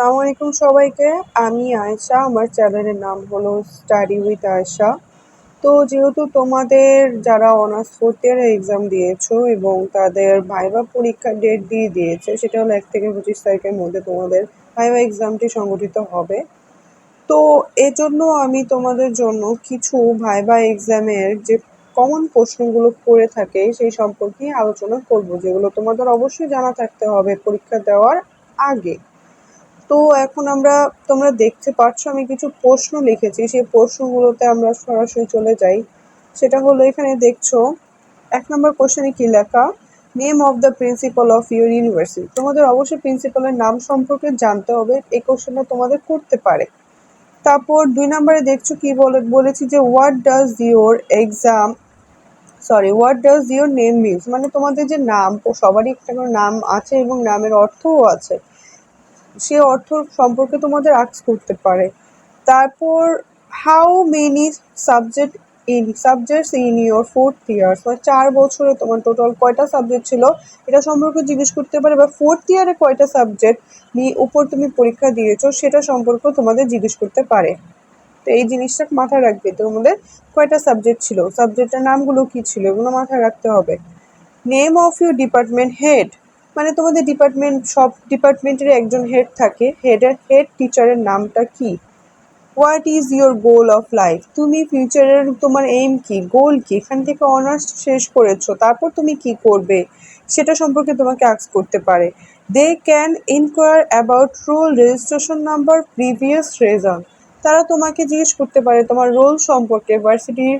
আসসালামু আলাইকুম সবাইকে। আমি আয়েশা। আমার চ্যানেলের নাম হলো স্টাডি উইথ আয়েশা। তো যেহেতু তোমাদের যারা অনার্স ফোর্থ ইয়ারে এক্সাম দিয়েছো এবং তাদের ভাইভা পরীক্ষার ডেট দিয়ে দিয়েছে, সেটা হলো 1 থেকে 25 তারিখের মধ্যে তোমাদের ভাইভা এক্সামটি সংগঠিত হবে। তো এজন্য আমি তোমাদের জন্য কিছু ভাইভা এক্সামের যে কমন প্রশ্নগুলো করে থাকে সেই সম্পর্কে আলোচনা করব, যেগুলো তোমাদের অবশ্যই জানা থাকতে হবে পরীক্ষা দেওয়ার আগে। তো এখন তোমরা দেখতে পাচ্ছ আমি কিছু প্রশ্ন লিখেছি, সেই প্রশ্নগুলোতে আমরা সরাসরি চলে যাই। সেটা হলো এখানে দেখছো 1 নম্বর কোশ্চেনে কি লেখা, name of the principal of your university. তোমাদের অবশ্যই প্রিন্সিপালের নাম সম্পর্কে জানতে হবে, এই কোশ্চেনটা তোমাদের করতে পারে। তারপর 2 নম্বরে দেখছো কি বলেছি যে what does your name means, মানে তোমাদের যে নাম, সবারই একটা করে নাম আছে এবং নামের অর্থও আছে, সে অর্থ সম্পর্কে তোমাদের আস্ক করতে পারে। তারপর how many subjects in your fourth year, মানে 4 বছরে তোমার টোটাল কয়টা সাবজেক্ট ছিল এটা সম্পর্কে জিজ্ঞেস করতে পারে, বা ফোর্থ ইয়ারে কয়টা সাবজেক্ট নিয়ে উপর তুমি পরীক্ষা দিয়েছো সেটা সম্পর্কেও তোমাদের জিজ্ঞেস করতে পারে। তো এই জিনিসটা মাথায় রাখবে, তোমাদের কয়টা সাবজেক্ট ছিল, সাবজেক্টের নামগুলো কি ছিল, এগুলো মাথায় রাখতে হবে। Name of your department head, মানে তোমাদের সব ডিপার্টমেন্টের একজন হেড থাকে, হেড টিচারের নামটা কি। What is your goal of life, তুমি ফিউচারের তোমার এইম কি, গোল কি, এখান থেকে অনার্স শেষ করেছো তারপর তুমি কি করবে সেটা সম্পর্কে তোমাকে আস্ক করতে পারে। They can enquire about roll, registration number, previous result, তারা তোমাকে জিজ্ঞেস করতে পারে তোমার রোল সম্পর্কে, ভার্সিটির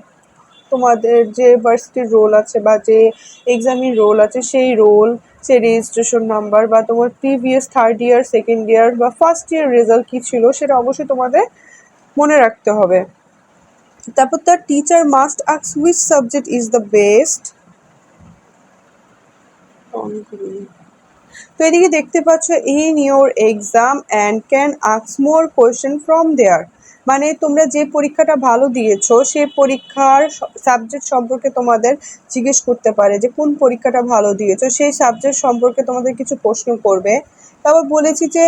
তোমাদের যে ভার্সিটির রোল আছে বা যে এক্সামের রোল আছে সেই রোল, সেই রেজিস্ট্রেশন নাম্বার, বা তোমার previous third year, second year বা ফার্স্ট ইয়ার রেজাল্ট কী ছিল সেটা অবশ্যই তোমাদের মনে রাখতে হবে। তারপর তার teacher must ask which subject is the best. তো এদিকে দেখতে পাচ্ছ in your exam and can ask more question from there, মানে তোমরা যে পরীক্ষাটা ভালো দিয়েছো সেই পরীক্ষার সাবজেক্ট সম্পর্কে তোমাদের জিজ্ঞেস করতে পারে, যে কোন পরীক্ষাটা ভালো দিয়েছো সেই সাবজেক্ট সম্পর্কে তোমাদের কিছু প্রশ্ন করবে। তারপর বলেছি যে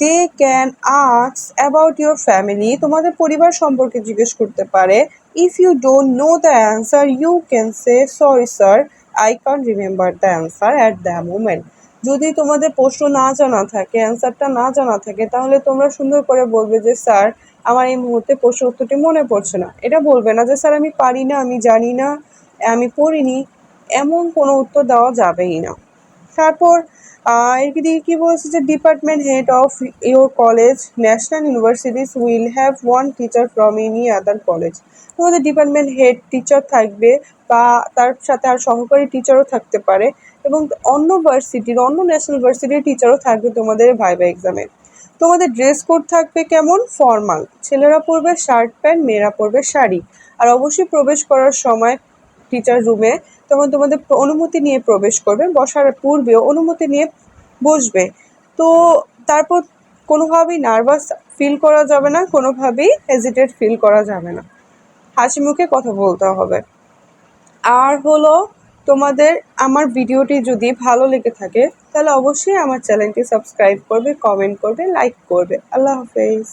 they can ask about your family, তোমাদের পরিবার সম্পর্কে জিজ্ঞেস করতে পারে। If you don't know the answer you can say sorry sir, I can't remember the answer at the moment. যদি তোমাদের প্রশ্ন না জানা থাকে, অ্যান্সারটা না জানা থাকে, তাহলে তোমরা সুন্দর করে বলবে যে স্যার আমার এই মুহূর্তে প্রশ্ন উত্তরটি মনে পড়ছে না। এটা বলবে না যে স্যার আমি পারি না, আমি জানি না, আমি পড়িনি, এমন কোনো উত্তর দেওয়া যাবেই না। তারপর এদিকে কি বলছে যে department head of your college national universities will have one teacher from any other college, তোমাদের ডিপার্টমেন্ট হেড টিচার থাকবে বা তার সাথে আর সহকারী টিচারও থাকতে পারে, এবং অন্য ন্যাশনাল ভার্সিটির টিচারও থাকবে তোমাদের ভাইভা এক্সামে। তোমাদের ড্রেস কোড থাকবে কেমন, ফর্মাল, ছেলেরা পরবে শার্ট প্যান্ট, মেয়েরা পরবে শাড়ি। আর অবশ্যই প্রবেশ করার সময় টিচার রুমে তখন তোমাদের অনুমতি নিয়ে প্রবেশ করবে, বসার পূর্বেও অনুমতি নিয়ে বসবে। তো তারপর কোনোভাবেই নার্ভাস ফিল করা যাবে না, কোনোভাবেই হেজিটেট ফিল করা যাবে না, হাসি মুখে কথা বলতে হবে। আর হলো তোমাদের আমার ভিডিওটি যদি ভালো লেগে থাকে তাহলে অবশ্যই আমার চ্যানেলটি সাবস্ক্রাইব করবে, কমেন্ট করবে, লাইক করবে। আল্লাহ হাফেজ।